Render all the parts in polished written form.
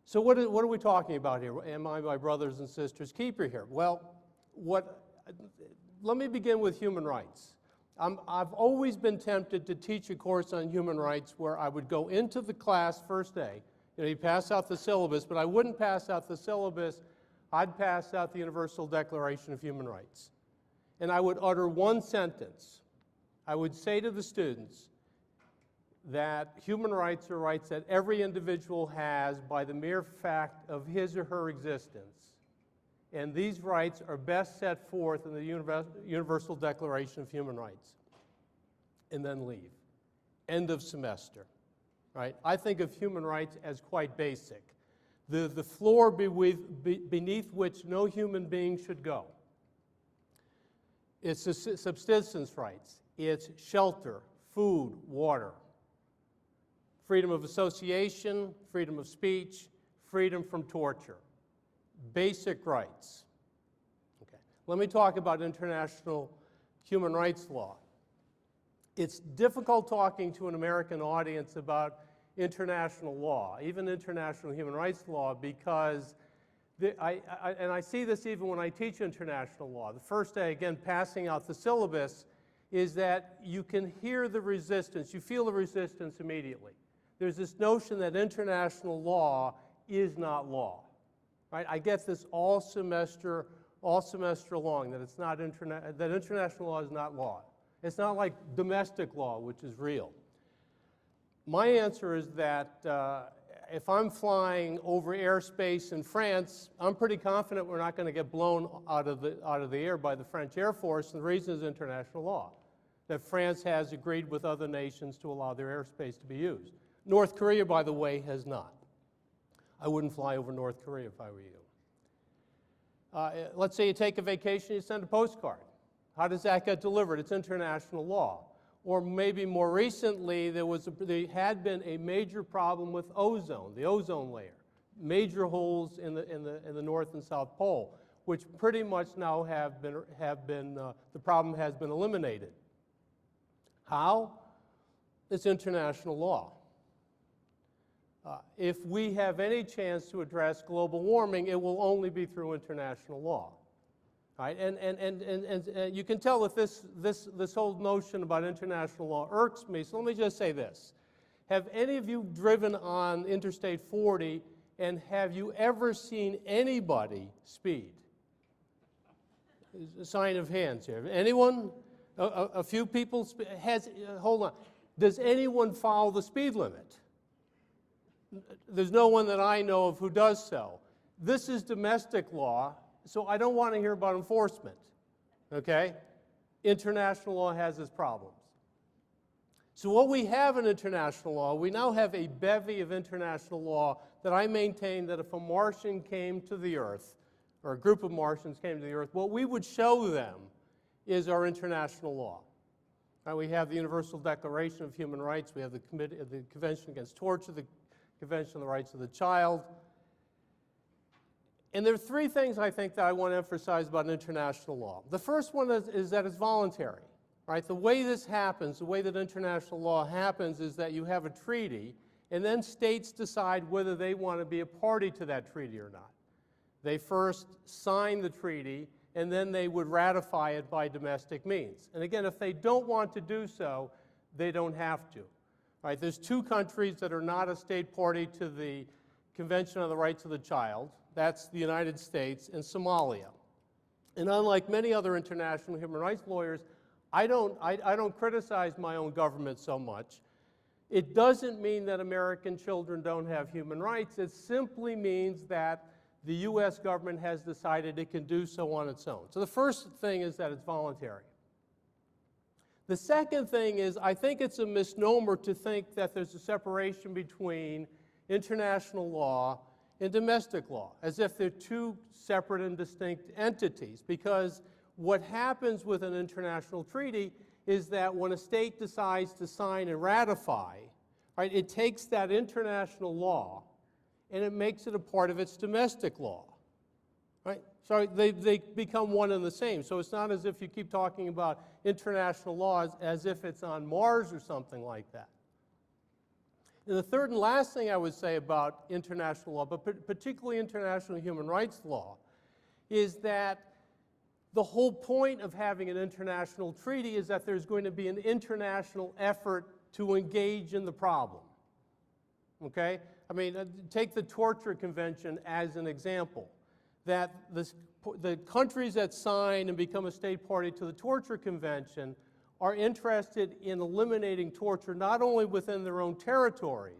So what are we talking about here? Am I, my brothers and sisters, keeper here? Well, let me begin with human rights. I've always been tempted to teach a course on human rights where I would go into the class first day. You pass out the syllabus, but I wouldn't pass out the syllabus. I'd pass out the Universal Declaration of Human Rights. And I would utter one sentence. I would say to the students that human rights are rights that every individual has by the mere fact of his or her existence. And these rights are best set forth in the Universal Declaration of Human Rights. And then leave. End of semester. Right? I think of human rights as quite basic. The floor beneath which no human being should go. It's the subsistence rights. It's shelter, food, water. Freedom of association, freedom of speech, freedom from torture. Basic rights. Okay. Let me talk about international human rights law. It's difficult talking to an American audience about international law, even international human rights law, because I see this even when I teach international law. The first day, again, passing out the syllabus, is that you can hear the resistance. You feel the resistance immediately. There's this notion that international law is not law. Right? I get this all semester long, that it's not that international law is not law. It's not like domestic law, which is real. My answer is that if I'm flying over airspace in France, I'm pretty confident we're not going to get blown out of the air by the French Air Force, and the reason is international law, that France has agreed with other nations to allow their airspace to be used. North Korea, by the way, has not. I wouldn't fly over North Korea if I were you. Let's say you take a vacation, you send a postcard. How does that get delivered? It's international law. Or maybe more recently, there had been a major problem with ozone, the ozone layer, major holes in the North and South Pole, which pretty much now the problem has been eliminated. How? It's international law. If we have any chance to address global warming, it will only be through international law. Right? And you can tell that this whole notion about international law irks me, so let me just say this. Have any of you driven on Interstate 40, and have you ever seen anybody speed? A sign of hands here. Anyone? A few people? Hold on. Does anyone follow the speed limit? There's no one that I know of who does so. This is domestic law. So I don't want to hear about enforcement, okay? International law has its problems. So what we have in international law, we now have a bevy of international law that I maintain that if a Martian came to the Earth, or a group of Martians came to the Earth, what we would show them is our international law. Right, we have the Universal Declaration of Human Rights, we have the Convention Against Torture, the Convention on the Rights of the Child. And there are three things I think that I want to emphasize about international law. The first one is that it's voluntary. Right? The way this happens, the way that international law happens, is that you have a treaty, and then states decide whether they want to be a party to that treaty or not. They first sign the treaty, and then they would ratify it by domestic means. And again, if they don't want to do so, they don't have to. Right? There's two countries that are not a state party to the Convention on the Rights of the Child. That's the United States and Somalia. And unlike many other international human rights lawyers, I don't criticize my own government so much. It doesn't mean that American children don't have human rights. It simply means that the U.S. government has decided it can do so on its own. So the first thing is that it's voluntary. The second thing is I think it's a misnomer to think that there's a separation between international law and domestic law, as if they're two separate and distinct entities, because what happens with an international treaty is that when a state decides to sign and ratify, right, it takes that international law and it makes it a part of its domestic law. Right? So they become one and the same. So it's not as if you keep talking about international laws as if it's on Mars or something like that. And the third and last thing I would say about international law, but particularly international human rights law, is that the whole point of having an international treaty is that there's going to be an international effort to engage in the problem. Okay? I mean, take the Torture Convention as an example. That the countries that sign and become a state party to the Torture Convention are interested in eliminating torture not only within their own territories,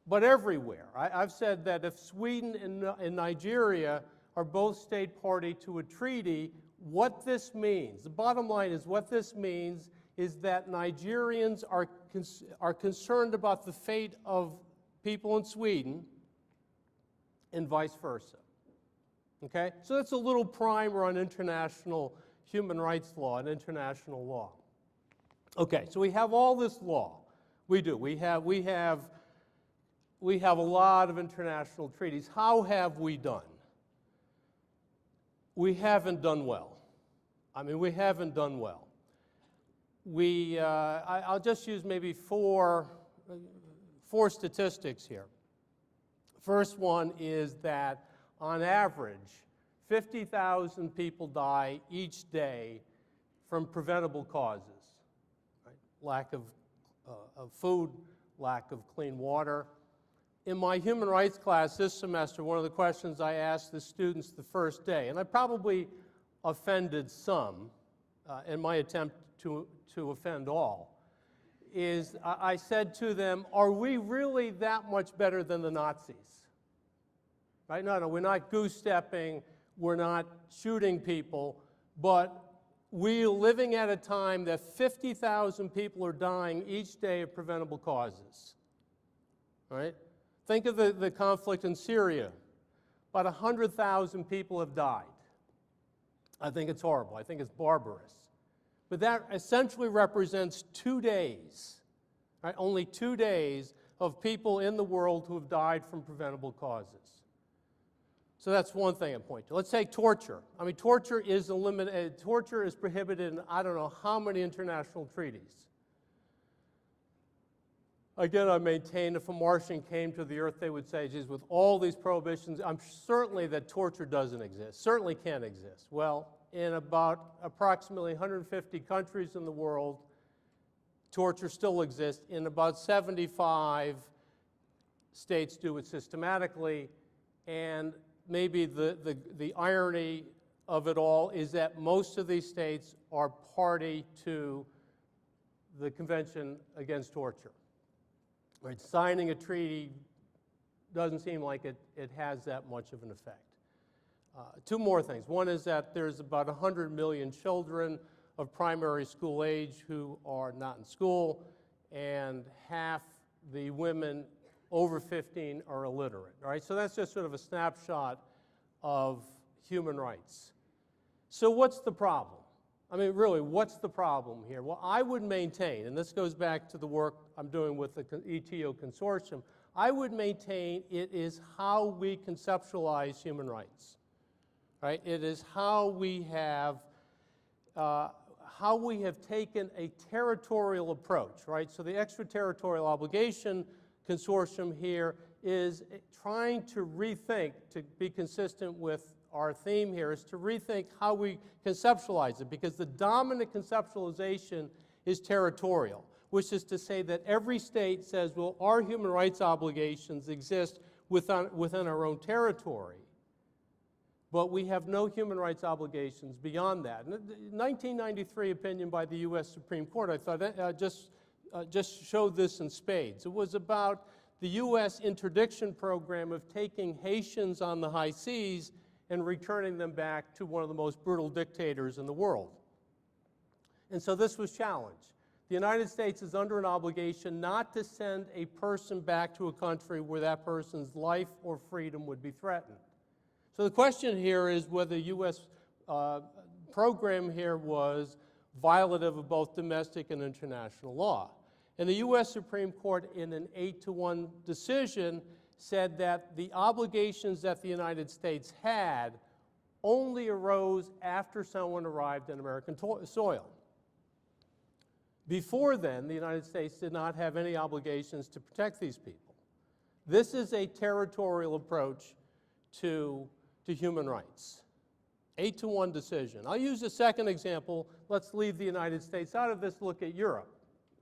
but everywhere. I've said that if Sweden and Nigeria are both state party to a treaty, what this means, the bottom line is what this means is that Nigerians are concerned about the fate of people in Sweden and vice versa. Okay? So that's a little primer on international human rights law and international law. Okay, so we have all this law. We do. We have a lot of international treaties. How have we done? We haven't done well. I mean, we haven't done well. I'll just use maybe four statistics here. First one is that on average, 50,000 people die each day from preventable causes. Right? Lack of food, lack of clean water. In my human rights class this semester, one of the questions I asked the students the first day, and I probably offended some in my attempt to offend all, is I said to them, are we really that much better than the Nazis? Right? No, we're not goose-stepping, we're not shooting people, but we're living at a time that 50,000 people are dying each day of preventable causes. Right? Think of the conflict in Syria. About 100,000 people have died. I think it's horrible. I think it's barbarous. But that essentially represents 2 days, right? Only 2 days of people in the world who have died from preventable causes. So that's one thing I point to. Let's take torture. I mean, torture is prohibited in I don't know how many international treaties. Again, I maintain if a Martian came to the Earth, they would say, geez, with all these prohibitions, I'm certainly that torture doesn't exist, certainly can't exist. Well, in about approximately 150 countries in the world, torture still exists. In about 75 states do it systematically, and maybe the irony of it all is that most of these states are party to the Convention Against Torture. Right? Signing a treaty doesn't seem like it has that much of an effect. Two more things. One is that there's about 100 million children of primary school age who are not in school, and half the women over 15 are illiterate. All right? So that's just sort of a snapshot of human rights. So what's the problem? I mean, really, what's the problem here? Well, I would maintain, and this goes back to the work I'm doing with the ETO consortium, I would maintain it is how we conceptualize human rights. Right? It is how we have taken a territorial approach. Right? So the extraterritorial obligation consortium here is trying to rethink, to be consistent with our theme here, is to rethink how we conceptualize it, because the dominant conceptualization is territorial, which is to say that every state says, well, our human rights obligations exist within our own territory, but we have no human rights obligations beyond that. And the 1993 opinion by the U.S. Supreme Court, I thought, just showed this in spades. It was about the U.S. interdiction program of taking Haitians on the high seas and returning them back to one of the most brutal dictators in the world. And so this was challenged. The United States is under an obligation not to send a person back to a country where that person's life or freedom would be threatened. So the question here is whether the U.S. program here was violative of both domestic and international law. And the U.S. Supreme Court, in an 8-1 decision, said that the obligations that the United States had only arose after someone arrived in American soil. Before then, the United States did not have any obligations to protect these people. This is a territorial approach to human rights. 8-1 decision. I'll use a second example. Let's leave the United States out of this, look at Europe.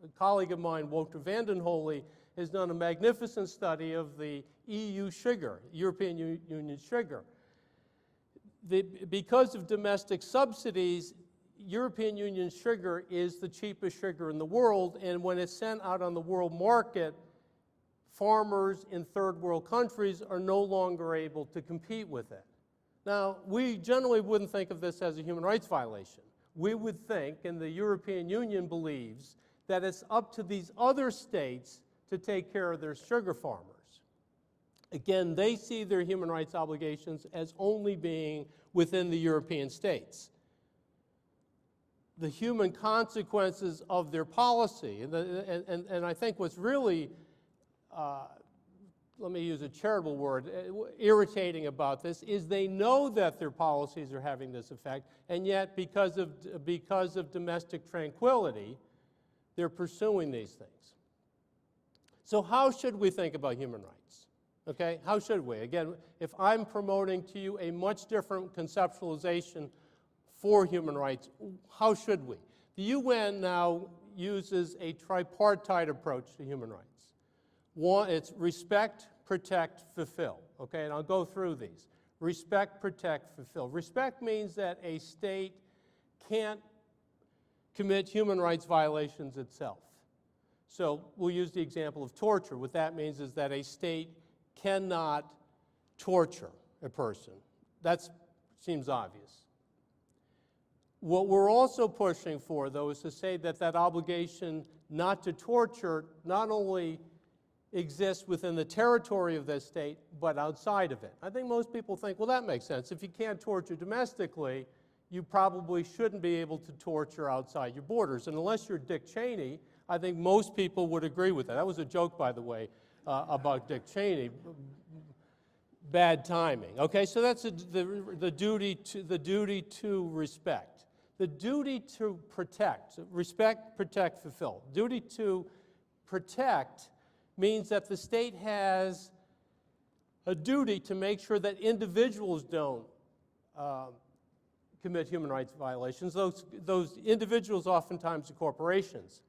A colleague of mine, Walter Vandenholy, has done a magnificent study of the EU sugar, European Union sugar. Because of domestic subsidies, European Union sugar is the cheapest sugar in the world, and when it's sent out on the world market, farmers in third world countries are no longer able to compete with it. Now, we generally wouldn't think of this as a human rights violation. We would think, and the European Union believes, that it's up to these other states to take care of their sugar farmers. Again, they see their human rights obligations as only being within the European states. The human consequences of their policy, and I think what's really, let me use a charitable word, irritating about this, is they know that their policies are having this effect, and yet because of domestic tranquility, they're pursuing these things. So how should we think about human rights? Okay, how should we? Again, if I'm promoting to you a much different conceptualization for human rights, how should we? The UN now uses a tripartite approach to human rights. One, it's respect, protect, fulfill. Okay, and I'll go through these. Respect, protect, fulfill. Respect means that a state can't commit human rights violations itself. So we'll use the example of torture. What that means is that a state cannot torture a person. That seems obvious. What we're also pushing for, though, is to say that that obligation not to torture not only exists within the territory of this state, but outside of it. I think most people think, well, that makes sense. If you can't torture domestically, you probably shouldn't be able to torture outside your borders. And unless you're Dick Cheney, I think most people would agree with that. That was a joke, by the way, about Dick Cheney. Bad timing. Okay, so that's the duty to respect. The duty to protect, respect, protect, fulfill. Duty to protect means that the state has a duty to make sure that individuals don't commit human rights violations. Those individuals oftentimes are corporations.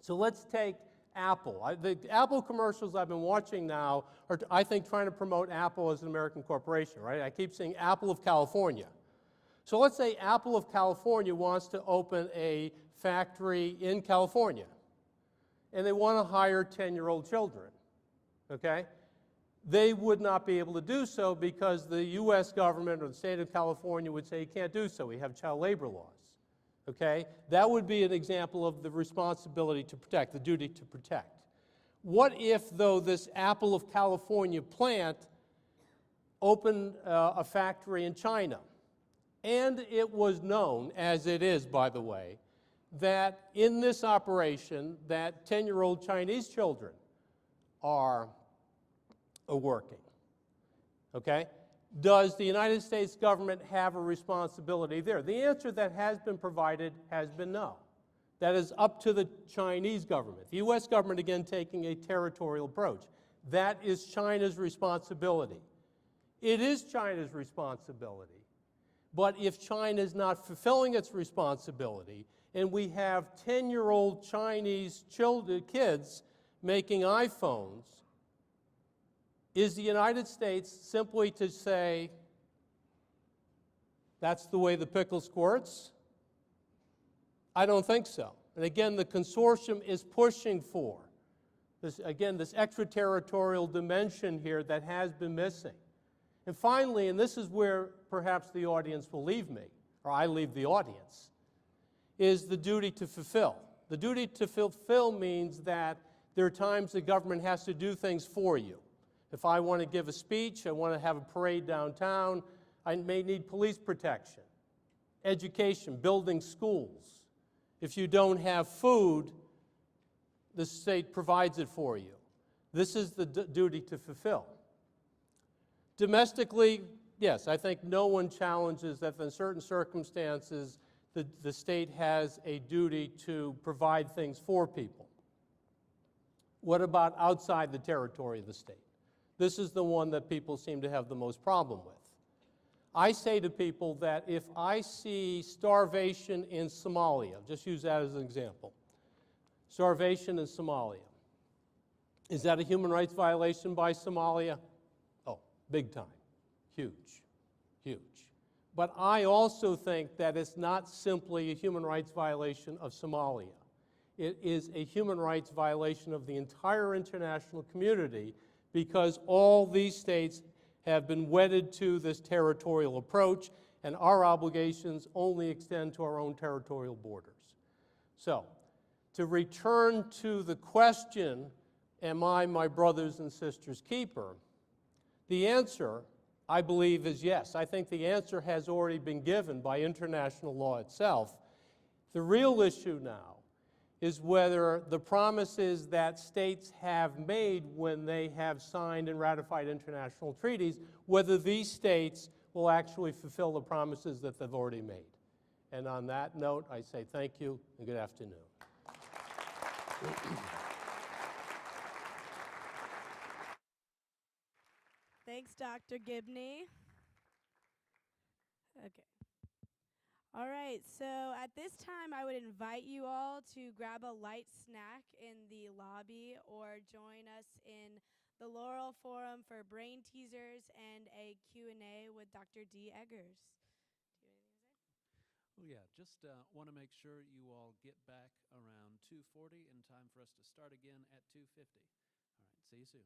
So let's take Apple. The Apple commercials I've been watching now are, I think, trying to promote Apple as an American corporation, right? I keep saying Apple of California. So let's say Apple of California wants to open a factory in California, and they want to hire 10-year-old children, okay? They would not be able to do so because the U.S. government or the state of California would say you can't do so. We have child labor laws, okay? That would be an example of the responsibility to protect, the duty to protect. What if, though, this Apple of California plant opened a factory in China, and it was known, as it is, by the way, that in this operation that 10-year-old Chinese children are working, okay? Does the United States government have a responsibility there? The answer that has been provided has been no. That is up to the Chinese government. The U.S. government, again, taking a territorial approach. That is China's responsibility. It is China's responsibility. But if China is not fulfilling its responsibility, and we have 10-year-old Chinese kids making iPhones, is the United States simply to say, that's the way the pickle squirts? I don't think so. And again, the consortium is pushing for this extraterritorial dimension here that has been missing. And finally, and this is where perhaps the audience will leave me, or I leave the audience, is the duty to fulfill. The duty to fulfill means that there are times the government has to do things for you. If I want to give a speech, I want to have a parade downtown, I may need police protection, education, building schools. If you don't have food, the state provides it for you. This is the duty to fulfill. Domestically, yes, I think no one challenges that in certain circumstances, the state has a duty to provide things for people. What about outside the territory of the state? This is the one that people seem to have the most problem with. I say to people that if I see starvation in Somalia, just use that as an example, starvation in Somalia, is that a human rights violation by Somalia? Oh, big time, huge, huge. But I also think that it's not simply a human rights violation of Somalia. It is a human rights violation of the entire international community because all these states have been wedded to this territorial approach, and our obligations only extend to our own territorial borders. So, to return to the question, am I my brother's and sister's keeper? The answer, I believe, is yes. I think the answer has already been given by international law itself. The real issue now is whether the promises that states have made when they have signed and ratified international treaties, whether these states will actually fulfill the promises that they've already made. And on that note, I say thank you and good afternoon. Thanks, Dr. Gibney. Okay. All right, so at this time, I would invite you all to grab a light snack in the lobby or join us in the Laurel Forum for brain teasers and a Q&A with Dr. D. Eggers. Do you have anything to say? Well, yeah, just want to make sure you all get back around 2:40 in time for us to start again at 2:50. All right, see you soon.